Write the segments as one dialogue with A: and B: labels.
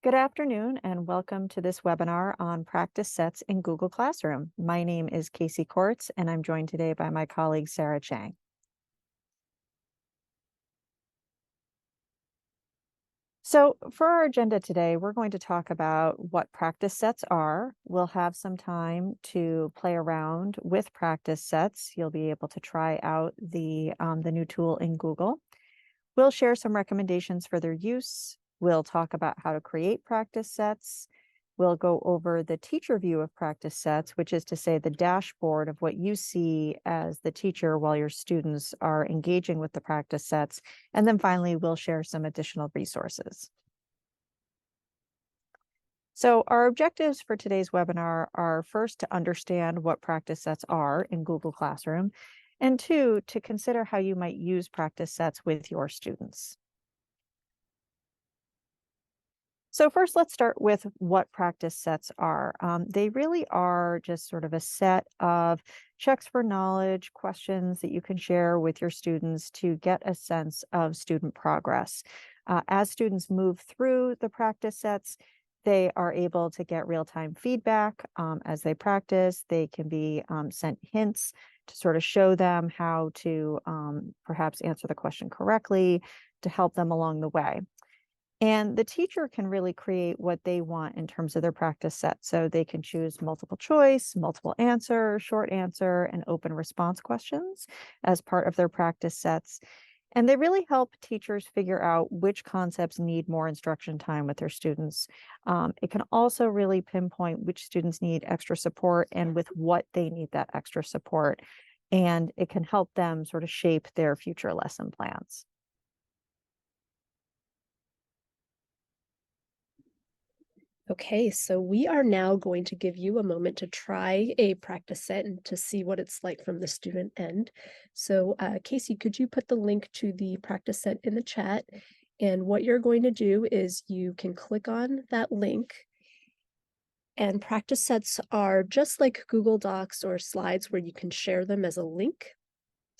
A: Good afternoon and welcome to this webinar on practice sets in Google Classroom. My name is Casey Kortz and I'm joined today by my colleague Sarah Chang. So for our agenda today, we're going to talk about what practice sets are. We'll have some time to play around with practice sets. You'll be able to try out the new tool in Google. We'll share some recommendations for their use. We'll talk about how to create practice sets. We'll go over the teacher view of practice sets, which is to say the dashboard of what you see as the teacher while your students are engaging with the practice sets. And then finally, we'll share some additional resources. So our objectives for today's webinar are first to understand what practice sets are in Google Classroom, and two, to consider how you might use practice sets with your students. So first, let's start with what practice sets are. They really are just sort of a set of checks for knowledge, questions that you can share with your students to get a sense of student progress. As students move through the practice sets, they are able to get real-time feedback as they practice. They can be sent hints to sort of show them how to perhaps answer the question correctly, to help them along the way. And the teacher can really create what they want in terms of their practice set. So they can choose multiple choice, multiple answer, short answer, and open response questions as part of their practice sets. And they really help teachers figure out which concepts need more instruction time with their students. It can also really pinpoint which students need extra support and with what they need that extra support. And it can help them sort of shape their future lesson plans.
B: Okay, so we are now going to give you a moment to try a practice set and to see what it's like from the student end. So Casey, could you put the link to the practice set in the chat? And what you're going to do is you can click on that link, and practice sets are just like Google Docs or slides where you can share them as a link.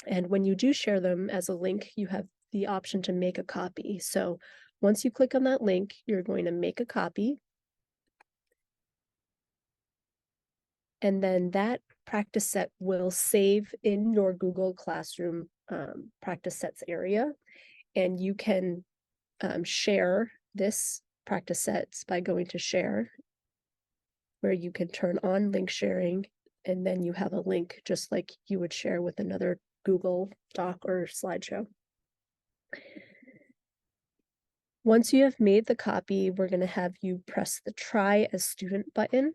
B: And when you do share them as a link, you have the option to make a copy. So once you click on that link, you're going to make a copy. And then that practice set will save in your Google Classroom practice sets area. And you can share this practice sets by going to share, where you can turn on link sharing, and then you have a link just like you would share with another Google Doc or slideshow. Once you have made the copy, we're going to have you press the Try as Student button.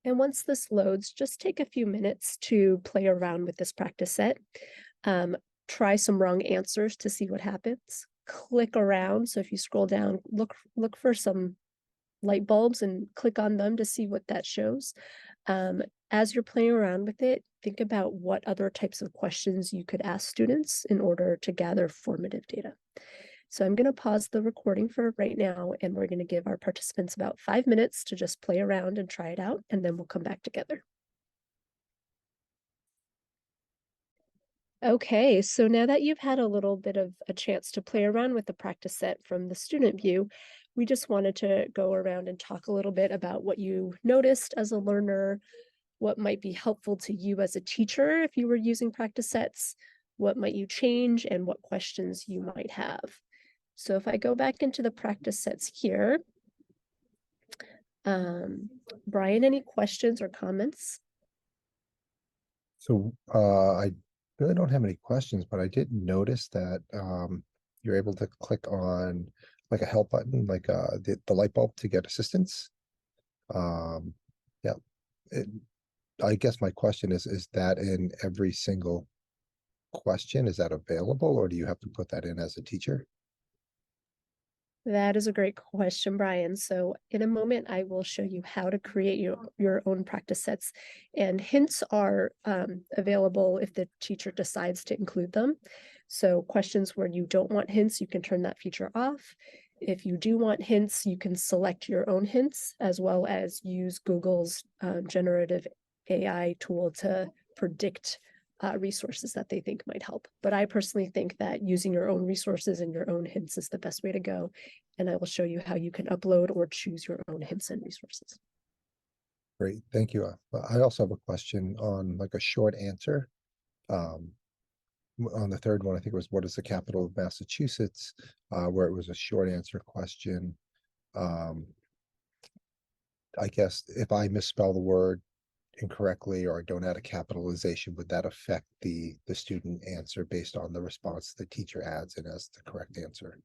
B: And once this loads, just take a few minutes to play around with this practice set. Try some wrong answers to see what happens. Click around. So if you scroll down, look for some light bulbs and click on them to see what that shows. As you're playing around with it, think about what other types of questions you could ask students in order to gather formative data. So I'm going to pause the recording for right now, and we're going to give our participants about 5 minutes to just play around and try it out, and then we'll come back together. Okay, so now that you've had a little bit of a chance to play around with the practice set from the student view, we just wanted to go around and talk a little bit about what you noticed as a learner, what might be helpful to you as a teacher if you were using practice sets, what might you change, and what questions you might have. So if I go back into the practice sets here, Brian, any questions or comments?
C: So I really don't have any questions, but I did notice that you're able to click on like a help button, like the light bulb to get assistance. Yeah, I guess my question is that in every single question? Is that available, or do you have to put that in as a teacher?
B: That is a great question, Brian. So in a moment, I will show you how to create your own practice sets, and hints are available if the teacher decides to include them. So questions where you don't want hints, you can turn that feature off. If you do want hints, you can select your own hints, as well as use Google's generative AI tool to predict resources that they think might help. But I personally think that using your own resources and your own hints is the best way to go. And I will show you how you can upload or choose your own hints and resources.
C: Great, thank you. I also have a question on like a short answer. On the third one, I think it was, what is the capital of Massachusetts? Where it was a short answer question. I guess if I misspell the word incorrectly or I don't add a capitalization, would that affect the student answer based on the response the teacher adds in as the correct answer?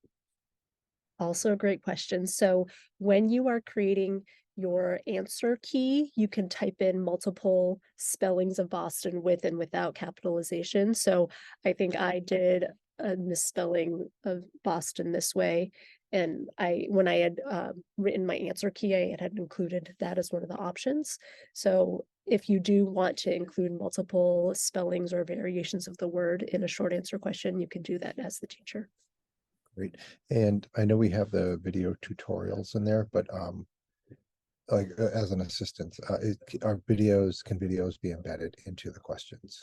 B: Also a great question. So when you are creating your answer key, you can type in multiple spellings of Boston with and without capitalization. So I think I did a misspelling of Boston this way. And when I had written my answer key, I had included that as one of the options. So if you do want to include multiple spellings or variations of the word in a short answer question, you can do that as the teacher.
C: Great. And I know we have the video tutorials in there, but like as an assistant, can videos be embedded into the questions?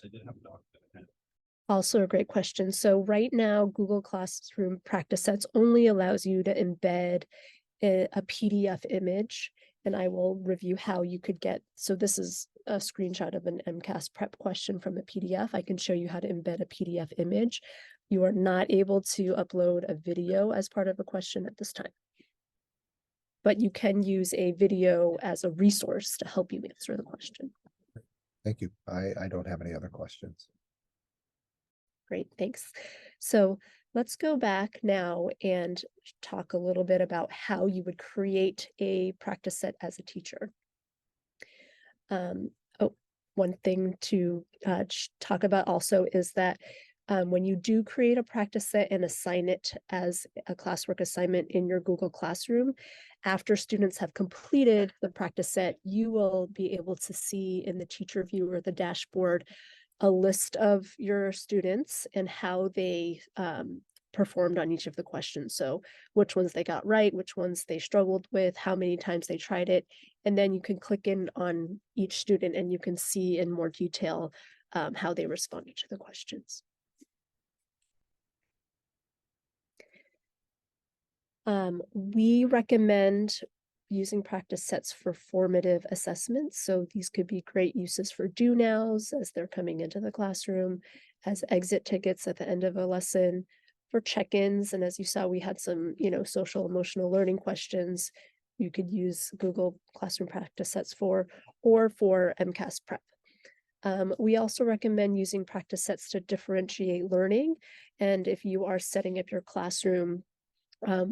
B: Also a great question. So right now, Google Classroom practice sets only allows you to embed a PDF image, and I will review how you could get, so this is a screenshot of an MCAS prep question from a PDF. I can show you how to embed a PDF image. You are not able to upload a video as part of a question at this time, but you can use a video as a resource to help you answer the question.
C: Thank you. I don't have any other questions.
B: Great, thanks. So let's go back now and talk a little bit about how you would create a practice set as a teacher. One thing to talk about also is that when you do create a practice set and assign it as a classwork assignment in your Google Classroom, after students have completed the practice set, you will be able to see in the teacher view or the dashboard a list of your students and how they performed on each of the questions. So which ones they got right, which ones they struggled with, how many times they tried it. And then you can click in on each student and you can see in more detail how they responded to the questions. We recommend using practice sets for formative assessments. So these could be great uses for do nows as they're coming into the classroom, as exit tickets at the end of a lesson, for check-ins. And as you saw, we had some, social emotional learning questions you could use Google Classroom practice sets for, or for MCAS prep. We also recommend using practice sets to differentiate learning. And if you are setting up your classroom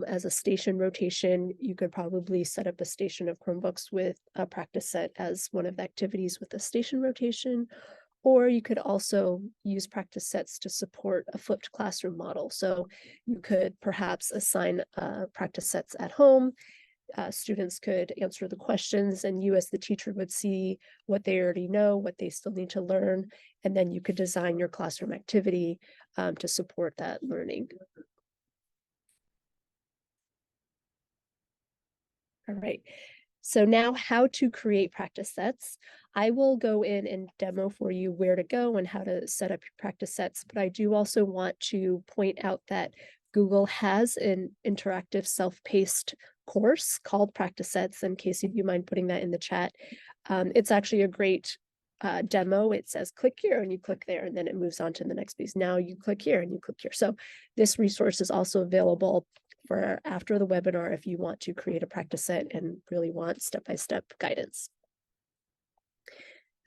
B: as a station rotation, you could probably set up a station of Chromebooks with a practice set as one of the activities with the station rotation. Or you could also use practice sets to support a flipped classroom model. So you could perhaps assign practice sets at home. Students could answer the questions and you as the teacher would see what they already know, what they still need to learn, and then you could design your classroom activity to support that learning. All right, so now how to create practice sets. I will go in and demo for you where to go and how to set up your practice sets, but I do also want to point out that Google has an interactive self-paced course called Practice Sets, and Casey, do you mind putting that in the chat? It's actually a great demo. It says click here and you click there and then it moves on to the next piece. Now you click here and you click here. So this resource is also available for after the webinar if you want to create a practice set and really want step-by-step guidance.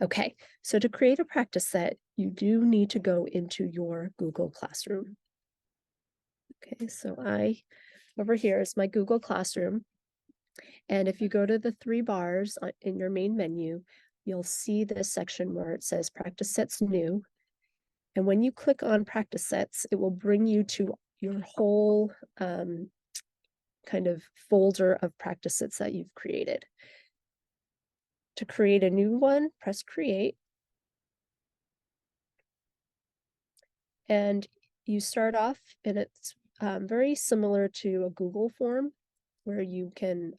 B: Okay, so to create a practice set, you do need to go into your Google Classroom. Okay, so over here is my Google Classroom. And if you go to the three bars in your main menu, you'll see this section where it says Practice Sets New. And when you click on Practice Sets, it will bring you to your whole kind of folder of practice sets that you've created. To create a new one, press Create. And you start off, and it's very similar to a Google form where you can,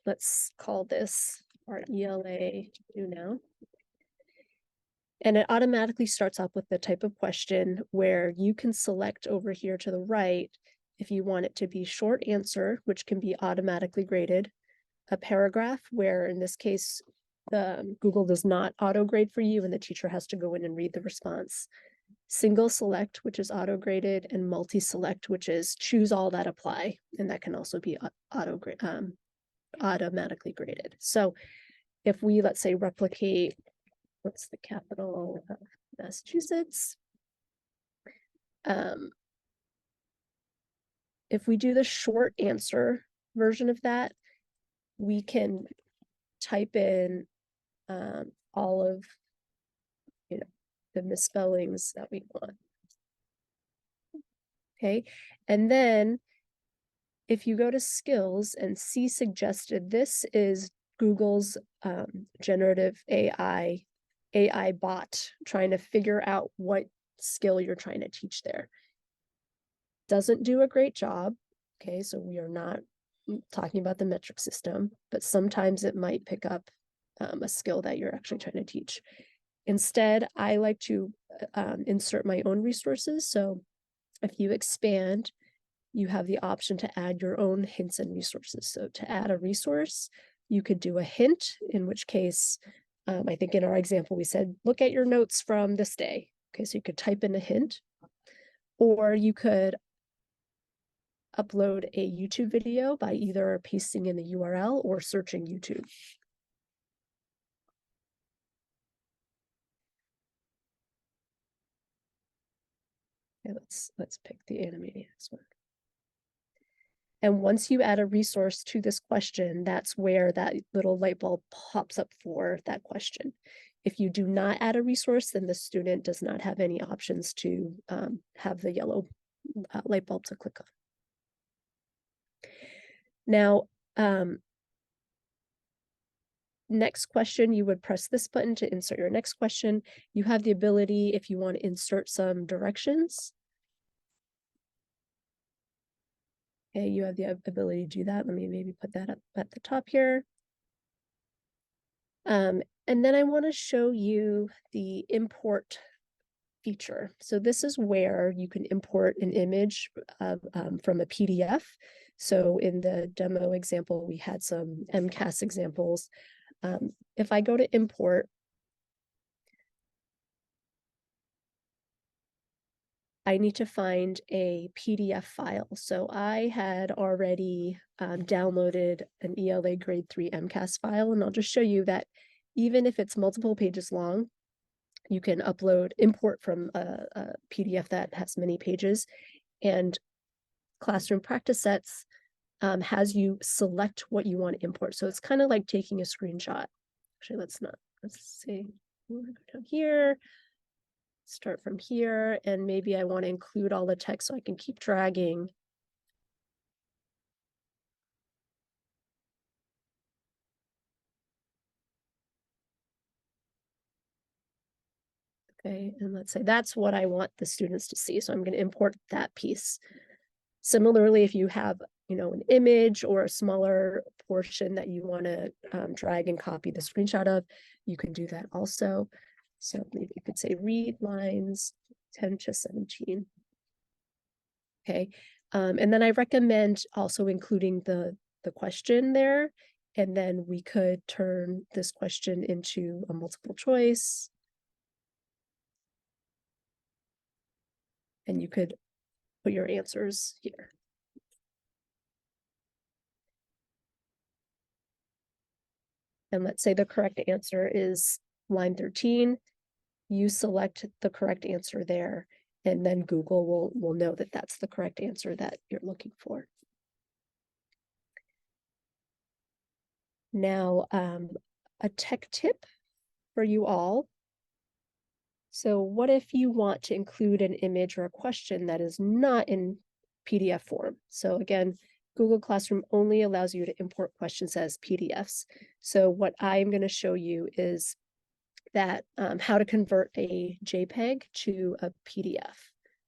B: let's call this our ELA do now. And it automatically starts off with the type of question where you can select over here to the right if you want it to be short answer, which can be automatically graded, a paragraph where in this case, Google does not auto grade for you and the teacher has to go in and read the response. Single select, which is auto graded, and multi-select, which is choose all that apply. And that can also be automatically graded. So if we, let's say, replicate, what's the capital of Massachusetts? If we do the short answer version of that, we can type in all of, the misspellings that we want. Okay, and then if you go to skills and see suggested, this is Google's generative AI bot trying to figure out what skill you're trying to teach there. Doesn't do a great job. Okay, so we are not talking about the metric system, but sometimes it might pick up a skill that you're actually trying to teach. Instead, I like to insert my own resources. So if you expand, you have the option to add your own hints and resources. So to add a resource, you could do a hint, in which case, I think in our example, we said, look at your notes from this day. Okay, so you could type in a hint, or you could upload a YouTube video by either pasting in the URL or searching YouTube. Okay, let's pick the Animaniacs one. And once you add a resource to this question, that's where that little light bulb pops up for that question. If you do not add a resource, then the student does not have any options to have the yellow light bulb to click on. Now, next question, you would press this button to insert your next question. You have the ability, if you want to insert some directions. Okay, you have the ability to do that. Let me maybe put that up at the top here. And then I want to show you the import feature. So this is where you can import an image from a PDF. So in the demo example, we had some MCAS examples. If I go to import, I need to find a PDF file. So I had already downloaded an ELA grade 3 MCAS file, and I'll just show you that even if it's multiple pages long, you can import from a PDF that has many pages, and Classroom Practice Sets has you select what you want to import. So it's kind of like taking a screenshot. Actually, let's see, we'll go down here, start from here, and maybe I want to include all the text so I can keep dragging. Okay, and let's say that's what I want the students to see. So I'm going to import that piece. Similarly, if you have, an image or a smaller portion that you want to drag and copy the screenshot of, you can do that also. So maybe you could say read lines 10 to 17. Okay, and then I recommend also including the question there, and then we could turn this question into a multiple choice. And you could put your answers here. And let's say the correct answer is line 13. You select the correct answer there, and then Google will know that that's the correct answer that you're looking for. Now, a tech tip for you all. So what if you want to include an image or a question that is not in PDF form? So again, Google Classroom only allows you to import questions as PDFs. So what I'm going to show you is that how to convert a JPEG to a PDF.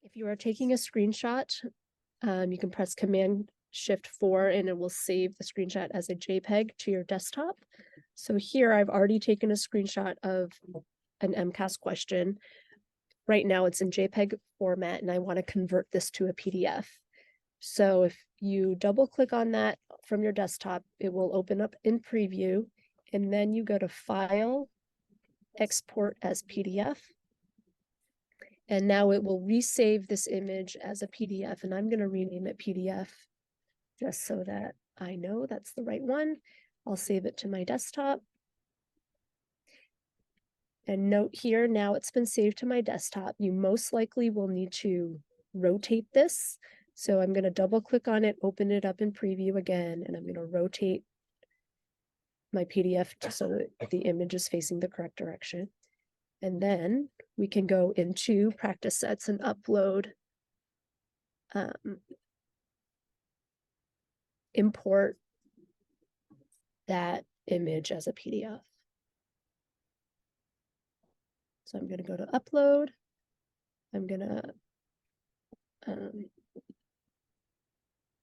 B: If you are taking a screenshot, you can press Command Shift 4 and it will save the screenshot as a JPEG to your desktop. So here I've already taken a screenshot of an MCAS question. Right now it's in JPEG format and I want to convert this to a PDF. So if you double click on that from your desktop, it will open up in preview, and then you go to File, Export as PDF. And now it will resave this image as a PDF, and I'm going to rename it PDF just so that I know that's the right one. I'll save it to my desktop. And note here, now it's been saved to my desktop. You most likely will need to rotate this. So I'm going to double click on it, open it up in preview again, and I'm going to rotate my PDF so that the image is facing the correct direction. And then we can go into practice sets and upload, import that image as a PDF. So I'm going to go to upload. I'm going to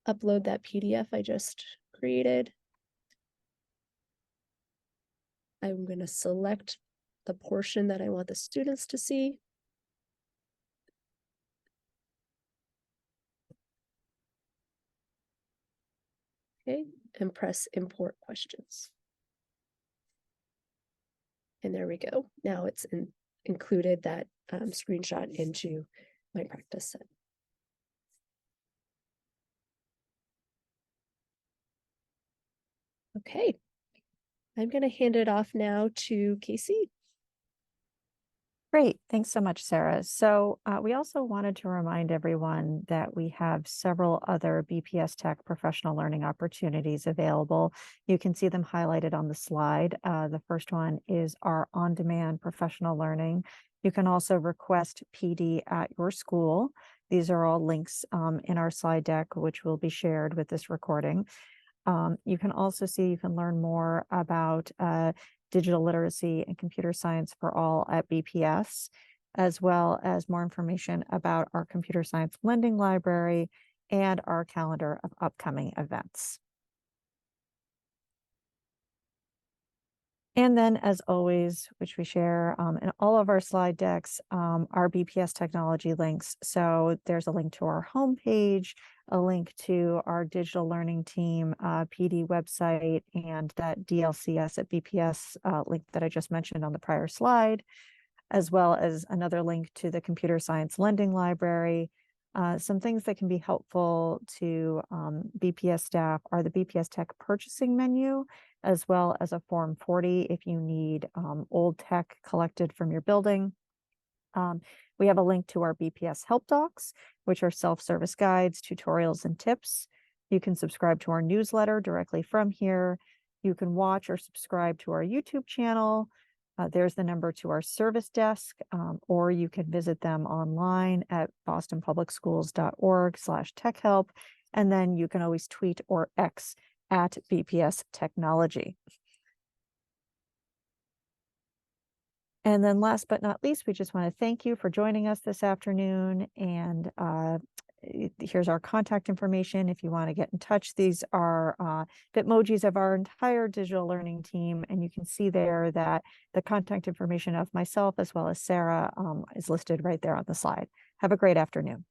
B: upload that PDF I just created. I'm going to select the portion that I want the students to see. Okay, and press import questions. And there we go. Now it's included that screenshot into my practice set. Okay, I'm going to hand it off now to Casey.
A: Great. Thanks so much, Sarah. So we also wanted to remind everyone that we have several other BPS Tech professional learning opportunities available. You can see them highlighted on the slide. The first one is our on-demand professional learning. You can also request PD at your school. These are all links in our slide deck, which will be shared with this recording. You can also see, you can learn more about digital literacy and computer science for all at BPS, as well as more information about our computer science lending library and our calendar of upcoming events. And then, as always, which we share in all of our slide decks, our BPS technology links. So there's a link to our homepage, a link to our digital learning team PD website, and that DLCS at BPS link that I just mentioned on the prior slide, as well as another link to the computer science lending library. Some things that can be helpful to BPS staff are the BPS Tech purchasing menu, as well as a Form 40 if you need old tech collected from your building. We have a link to our BPS help docs, which are self-service guides, tutorials, and tips. You can subscribe to our newsletter directly from here. You can watch or subscribe to our YouTube channel. There's the number to our service desk, or you can visit them online at bostonpublicschools.org/techhelp. And then you can always tweet or X at BPS Technology. And then last but not least, we just want to thank you for joining us this afternoon. And here's our contact information if you want to get in touch. These are Bitmojis of our entire digital learning team. And you can see there that the contact information of myself as well as Sarah is listed right there on the slide. Have a great afternoon.